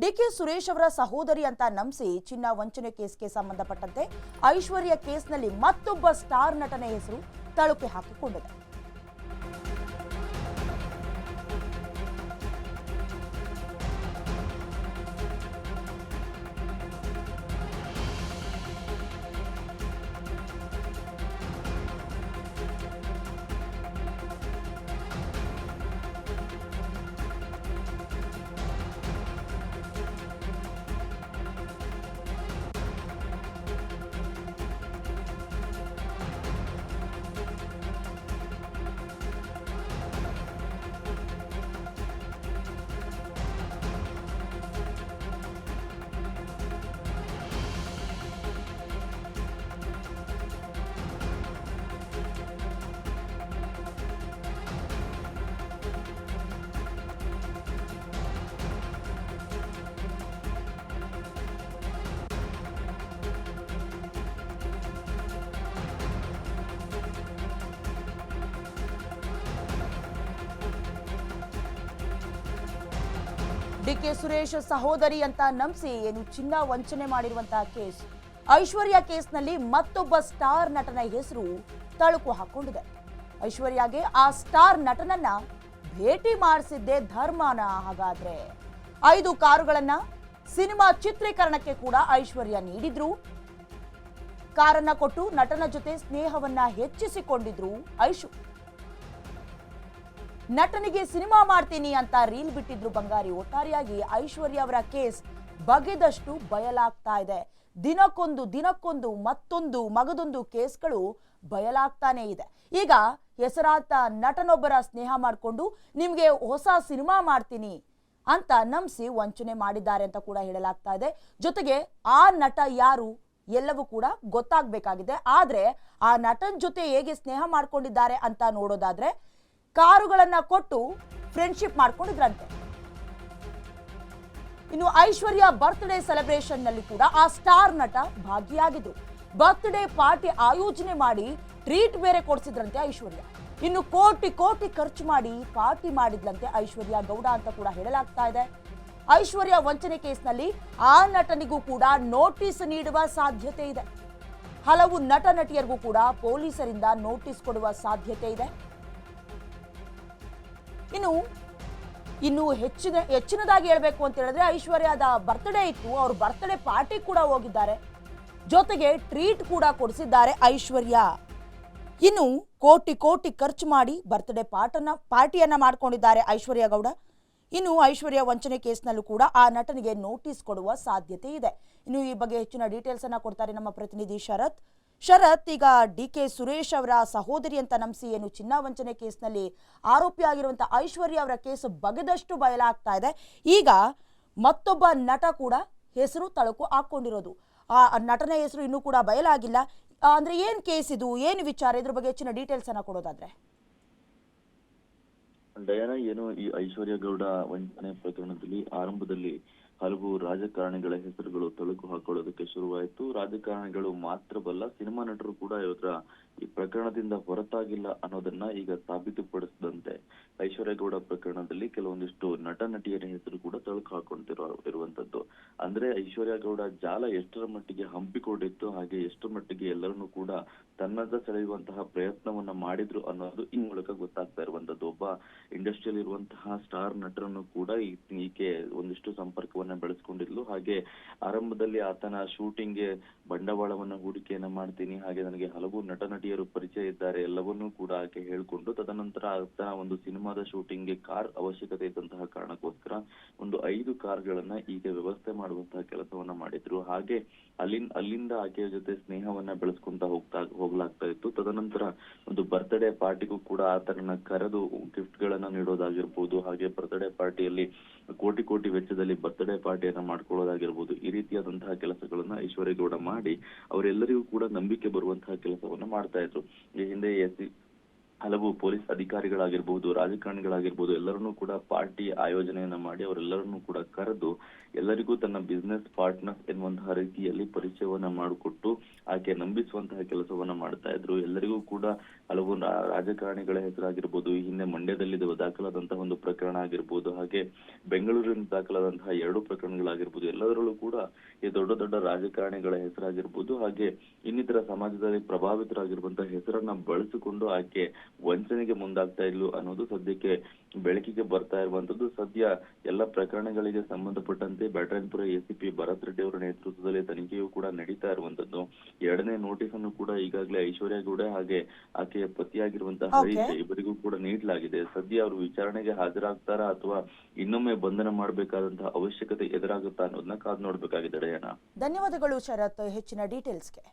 DK Suresh ಅವರ ಸಹೋದರಿ ಅಂತ ನಂಬಿಸಿ ಚಿನ್ನ ವಂಚನೆ ಕೇಸ್ಗೆ ಸಂಬಂಧಪಟ್ಟಂತೆ ಐಶ್ವರ್ಯ ಕೇಸ್ನಲ್ಲಿ ಮತ್ತೊಬ್ಬ ಸ್ಟಾರ್ ನಟನ ಹೆಸರು ತಳುಕೆ ಹಾಕಿಕೊಂಡಿದೆ. ಡಿಕೆ ಸುರೇಶ್ ಸಹೋದರಿ ಅಂತ ನಂಬಿಸಿ ಚಿನ್ನ ವಂಚನೆ ಮಾಡಿರುವಂತಹ ಕೇಸ್, ಐಶ್ವರ್ಯ ಕೇಸ್ನಲ್ಲಿ ಮತ್ತೊಬ್ಬ ಸ್ಟಾರ್ ನಟನ ಹೆಸರು ತಳುಕು ಹಾಕೊಂಡಿದೆ. ಐಶ್ವರ್ಯಗೆ ಆ ಸ್ಟಾರ್ ನಟನನ್ನ ಭೇಟಿ ಮಾಡಿಸಿದ್ದೆ ಧರ್ಮನ. ಹಾಗಾದ್ರೆ 5 ಕಾರುಗಳನ್ನ ಸಿನಿಮಾ ಚಿತ್ರೀಕರಣಕ್ಕೆ ಕೂಡ ಐಶ್ವರ್ಯ ನೀಡಿದ್ರು. ಕಾರನ್ನ ಕೊಟ್ಟು ನಟನ ಜೊತೆ ಸ್ನೇಹವನ್ನ ಹೆಚ್ಚಿಸಿಕೊಂಡಿದ್ರು ಐಶು. ನಟನಿಗೆ ಸಿನಿಮಾ ಮಾಡ್ತೀನಿ ಅಂತ ರೀಲ್ ಬಿಟ್ಟಿದ್ರು ಬಂಗಾರಿ. ಒಟ್ಟಾರೆಯಾಗಿ ಐಶ್ವರ್ಯ ಅವರ ಕೇಸ್ ಬಗೆದಷ್ಟು ಬಯಲಾಗ್ತಾ ಇದೆ. ದಿನಕ್ಕೊಂದು ಮಗದೊಂದು ಕೇಸ್ಗಳು ಬಯಲಾಗ್ತಾನೆ ಇದೆ. ಈಗ ಹೆಸರಾಂತ ನಟನೊಬ್ಬರ ಸ್ನೇಹ ಮಾಡಿಕೊಂಡು ನಿಮ್ಗೆ ಹೊಸ ಸಿನಿಮಾ ಮಾಡ್ತೀನಿ ಅಂತ ನಂಬಿಸಿ ವಂಚನೆ ಮಾಡಿದ್ದಾರೆ ಅಂತ ಕೂಡ ಹೇಳಲಾಗ್ತಾ ಇದೆ. ಜೊತೆಗೆ ಆ ನಟ ಯಾರು ಎಲ್ಲವೂ ಕೂಡ ಗೊತ್ತಾಗಬೇಕಾಗಿದೆ. ಆದ್ರೆ ಆ ನಟನ ಜೊತೆ ಹೇಗೆ ಸ್ನೇಹ ಮಾಡ್ಕೊಂಡಿದ್ದಾರೆ ಅಂತ ನೋಡೋದಾದ್ರೆ, ಕಾರುಗಳನ್ನ ಕೊಟ್ಟು ಫ್ರೆಂಡ್ಶಿಪ್ ಮಾಡ್ಕೊಂಡಿದ್ರಂತೆ. ಇನ್ನು ಐಶ್ವರ್ಯ ಬರ್ತ್ಡೇ ಸೆಲೆಬ್ರೇಷನ್ ನಲ್ಲಿ ಕೂಡ ಆ ಸ್ಟಾರ್ ನಟ ಭಾಗಿಯಾಗಿದ್ರು. ಬರ್ತ್ಡೇ ಪಾರ್ಟಿ ಆಯೋಜನೆ ಮಾಡಿ ಟ್ರೀಟ್ ಬೇರೆ ಕೊಡಿಸಿದ್ರಂತೆ ಐಶ್ವರ್ಯ. ಇನ್ನು ಕೋಟಿ ಖರ್ಚು ಮಾಡಿ ಪಾರ್ಟಿ ಮಾಡಿದ್ಲಂತೆ ಐಶ್ವರ್ಯ ಗೌಡ ಅಂತ ಕೂಡ ಹೇಳಲಾಗ್ತಾ ಇದೆ. ಐಶ್ವರ್ಯ ವಂಚನೆ ಕೇಸ್ನಲ್ಲಿ ಆ ನಟನಿಗೂ ಕೂಡ ನೋಟಿಸ್ ನೀಡುವ ಸಾಧ್ಯತೆ ಇದೆ. ಹಲವು ನಟ ನಟಿಯರಿಗೂ ಕೂಡ ಪೊಲೀಸರಿಂದ ನೋಟಿಸ್ ಕೊಡುವ ಸಾಧ್ಯತೆ ಇದೆ. ಇನ್ನು ಹೆಚ್ಚಿನದಾಗಿ ಹೇಳ್ಬೇಕು ಅಂತ ಹೇಳಿದ್ರೆ, ಐಶ್ವರ್ಯದ ಬರ್ತ್ಡೇ ಇತ್ತು, ಅವ್ರ ಬರ್ತ್ಡೇ ಪಾರ್ಟಿ ಕೂಡ ಹೋಗಿದ್ದಾರೆ, ಜೊತೆಗೆ ಟ್ರೀಟ್ ಕೂಡ ಕೊಡಿಸಿದ್ದಾರೆ ಐಶ್ವರ್ಯ. ಇನ್ನು ಕೋಟಿ ಖರ್ಚು ಮಾಡಿ ಬರ್ತ್ಡೇ ಪಾರ್ಟಿಯನ್ನ ಮಾಡ್ಕೊಂಡಿದ್ದಾರೆ ಐಶ್ವರ್ಯ ಗೌಡ. ಇನ್ನು ಐಶ್ವರ್ಯ ವಂಚನೆ ಕೇಸ್ನಲ್ಲೂ ಕೂಡ ಆ ನಟನಿಗೆ ನೋಟಿಸ್ ಕೊಡುವ ಸಾಧ್ಯತೆ ಇದೆ. ಇನ್ನು ಈ ಬಗ್ಗೆ ಹೆಚ್ಚಿನ ಡೀಟೇಲ್ಸ್ ಅನ್ನ ಕೊಡ್ತಾರೆ ನಮ್ಮ ಪ್ರತಿನಿಧಿ ಶರತ್. ಈಗ ಡಿಕೆ ಸುರೇಶ್ ಅವರ ಸಹೋದರಿ ಅಂತ ನಂಬಿಸಿ ಚಿನ್ನ ವಂಚನೆ ಕೇಸ್ನಲ್ಲಿ ಆರೋಪಿಯಾಗಿರುವಂತಹ ಐಶ್ವರ್ಯ ಅವರ ಕೇಸ್ ಬಗೆದಷ್ಟು ಬಯಲಾಗ್ತಾ ಇದೆ. ಈಗ ಮತ್ತೊಬ್ಬ ನಟ ಕೂಡ ಹೆಸರು ತಳುಕು ಹಾಕೊಂಡಿರೋದು. ಆ ನಟನ ಹೆಸರು ಇನ್ನೂ ಕೂಡ ಬಯಲಾಗಿಲ್ಲ. ಅಂದ್ರೆ ಏನ್ ಕೇಸ್ ಇದು, ಏನು ವಿಚಾರ, ಇದ್ರ ಬಗ್ಗೆ ಹೆಚ್ಚಿನ ಡೀಟೇಲ್ಸ್ ಅನ್ನ ಕೊಡೋದಾದ್ರೆ? ಡಯಾನ, ಈ ಐಶ್ವರ್ಯ ಗೌಡ ವಂಚನೆ ಪ್ರಕರಣದಲ್ಲಿ ಆರಂಭದಲ್ಲಿ ಹಲವು ರಾಜಕಾರಣಿಗಳ ಹೆಸರುಗಳು ತಳುಕು ಹಾಕೊಳ್ಳೋದಕ್ಕೆ ಶುರುವಾಯಿತು. ರಾಜಕಾರಣಿಗಳು ಮಾತ್ರವಲ್ಲ, ಸಿನಿಮಾ ನಟರು ಕೂಡ ಈ ಪ್ರಕರಣದಿಂದ ಹೊರತಾಗಿಲ್ಲ ಅನ್ನೋದನ್ನ ಈಗ ಸಾಬೀತುಪಡಿಸಿದಂತೆ ಐಶ್ವರ್ಯ ಗೌಡ ಪ್ರಕರಣದಲ್ಲಿ ಕೆಲವೊಂದಿಷ್ಟು ನಟ ನಟಿಯರ ಹೆಸರು ಕೂಡ ತಳುಕು ಇರುವಂತದ್ದು. ಅಂದ್ರೆ ಐಶ್ವರ್ಯ ಗೌಡ ಜಾಲ ಎಷ್ಟರ ಮಟ್ಟಿಗೆ ಹಂಪಿಕೊಂಡಿತ್ತು, ಹಾಗೆ ಎಷ್ಟರ ಮಟ್ಟಿಗೆ ಎಲ್ಲರನ್ನೂ ಕೂಡ ತನ್ನದ ಸೆಳೆಯುವಂತಹ ಪ್ರಯತ್ನವನ್ನ ಮಾಡಿದ್ರು ಅನ್ನೋದು ಈ ಮೂಲಕ ಗೊತ್ತಾಗ್ತಾ ಇರುವಂತದ್ದು. ಒಬ್ಬ ಇಂಡಸ್ಟ್ರಿಯಲ್ ಇರುವಂತಹ ಸ್ಟಾರ್ ನಟರನ್ನು ಕೂಡ ಈಕೆ ಒಂದಿಷ್ಟು ಸಂಪರ್ಕವನ್ನ ಬೆಳೆಸ್ಕೊಂಡಿದ್ಲು. ಹಾಗೆ ಆರಂಭದಲ್ಲಿ ಆತನ ಶೂಟಿಂಗ್ಗೆ ಬಂಡವಾಳವನ್ನ ಹೂಡಿಕೆಯನ್ನ ಮಾಡ್ತೀನಿ, ಹಾಗೆ ನನಗೆ ಹಲವು ನಟ ನಟಿಯರು ಪರಿಚಯ ಇದ್ದಾರೆ ಎಲ್ಲವನ್ನೂ ಕೂಡ ಆಕೆ ಹೇಳ್ಕೊಂಡು, ತದನಂತರ ಆತನ ಒಂದು ಸಿನಿಮಾದ ಶೂಟಿಂಗ್ಗೆ ಕಾರ್ ಅವಶ್ಯಕತೆ ಇದ್ದಂತಹ ಕಾರಣಕ್ಕೋಸ್ಕರ 5 ಕಾರ್ಗಳನ್ನ ಈಗ ವ್ಯವಸ್ಥೆ ಮಾಡುವಂತಹ ಕೆಲಸವನ್ನ ಮಾಡಿದ್ರು. ಹಾಗೆ ಅಲ್ಲಿಂದ ಆಕೆಯ ಜೊತೆ ಸ್ನೇಹವನ್ನ ಬೆಳೆಸ್ಕೊಂತ ಹೋಗ್ಲಾಗ್ತಾ ಇತ್ತು. ತದನಂತರ ಒಂದು ಬರ್ತ್ಡೇ ಪಾರ್ಟಿಗೂ ಕೂಡ ಆತನನ್ನ ಕರೆದು ಗಿಫ್ಟ್ ಗಳನ್ನ ನೀಡೋದಾಗಿರ್ಬೋದು, ಹಾಗೆ ಬರ್ತ್ಡೇ ಪಾರ್ಟಿಯಲ್ಲಿ ಕೋಟಿ ವೆಚ್ಚದಲ್ಲಿ ಬರ್ತ್ಡೇ ಪಾರ್ಟಿಯನ್ನ ಮಾಡ್ಕೊಳ್ಳೋದಾಗಿರ್ಬೋದು, ಈ ರೀತಿಯಾದಂತಹ ಕೆಲಸಗಳನ್ನ ಐಶ್ವರ್ಯ ಗೌಡ ಮಾಡಿ ಅವರೆಲ್ಲರಿಗೂ ಕೂಡ ನಂಬಿಕೆ ಬರುವಂತಹ ಕೆಲಸವನ್ನ ಮಾಡ್ತಾ ಇದ್ರು. ಈ ಹಿಂದೆ ಹಲವು ಪೊಲೀಸ್ ಅಧಿಕಾರಿಗಳಾಗಿರ್ಬಹುದು, ರಾಜಕಾರಣಿಗಳಾಗಿರ್ಬಹುದು, ಎಲ್ಲರನ್ನೂ ಕೂಡ ಪಾರ್ಟಿ ಆಯೋಜನೆಯನ್ನ ಮಾಡಿ ಅವರೆಲ್ಲರನ್ನೂ ಕೂಡ ಕರೆದು ಎಲ್ಲರಿಗೂ ತನ್ನ ಬಿಸ್ನೆಸ್ ಪಾರ್ಟ್ನರ್ ಎನ್ನುವಂತಹ ರೀತಿಯಲ್ಲಿ ಪರಿಚಯವನ್ನ ಮಾಡಿಕೊಟ್ಟು ಆಕೆ ನಂಬಿಸುವಂತಹ ಕೆಲಸವನ್ನ ಮಾಡ್ತಾ ಇದ್ರು. ಎಲ್ಲರಿಗೂ ಕೂಡ ಹಲವು ರಾಜಕಾರಣಿಗಳ ಹೆಸರಾಗಿರ್ಬೋದು, ಈ ಹಿಂದೆ ಮಂಡ್ಯದಲ್ಲಿ ದಾಖಲಾದಂತಹ ಒಂದು ಪ್ರಕರಣ ಆಗಿರ್ಬೋದು, ಹಾಗೆ ಬೆಂಗಳೂರಿನ ದಾಖಲಾದಂತಹ 2 ಪ್ರಕರಣಗಳಾಗಿರ್ಬೋದು, ಎಲ್ಲದರಲ್ಲೂ ಕೂಡ ಈ ದೊಡ್ಡ ದೊಡ್ಡ ರಾಜಕಾರಣಿಗಳ ಹೆಸರಾಗಿರ್ಬೋದು, ಹಾಗೆ ಇನ್ನಿತರ ಸಮಾಜದಲ್ಲಿ ಪ್ರಭಾವಿತರಾಗಿರುವಂತಹ ಹೆಸರನ್ನ ಬಳಸಿಕೊಂಡು ಆಕೆ ವಂಚನೆಗೆ ಮುಂದಾಗ್ತಾ ಇದ್ಲು ಅನ್ನೋದು ಸದ್ಯಕ್ಕೆ ಬೆಳಕಿಗೆ ಬರ್ತಾ ಇರುವಂತದ್ದು. ಸದ್ಯ ಎಲ್ಲ ಪ್ರಕರಣಗಳಿಗೆ ಸಂಬಂಧಪಟ್ಟಂತೆ ಬ್ಯಾಟರಾಯನಪುರ ಎಸಿಪಿ ಭರತ್ ರೆಡ್ಡಿ ಅವರ ನೇತೃತ್ವದಲ್ಲಿ ತನಿಖೆಯು ಕೂಡ ನಡೀತಾ ಇರುವಂತದ್ದು. 2ನೇ ನೋಟಿಸ್ ಅನ್ನು ಕೂಡ ಈಗಾಗಲೇ ಐಶ್ವರ್ಯ ಗೌಡ ಹಾಗೆ ಆಕೆಯ ಪತಿಯಾಗಿರುವಂತಹ ಹರೀಶ್ ಇಬ್ಬರಿಗೂ ಕೂಡ ನೀಡಲಾಗಿದೆ. ಸದ್ಯ ಅವರು ವಿಚಾರಣೆಗೆ ಹಾಜರಾಗ್ತಾರಾ ಅಥವಾ ಇನ್ನೊಮ್ಮೆ ಬಂಧನ ಮಾಡಬೇಕಾದಂತಹ ಅವಶ್ಯಕತೆ ಎದುರಾಗುತ್ತಾ ಅನ್ನೋದನ್ನ ಕಾದು ನೋಡ್ಬೇಕಾಗಿದೆ. ಧನ್ಯವಾದಗಳು ಶರತ್ ಹೆಚ್ಚಿನ ಡೀಟೇಲ್ಸ್ಗೆ.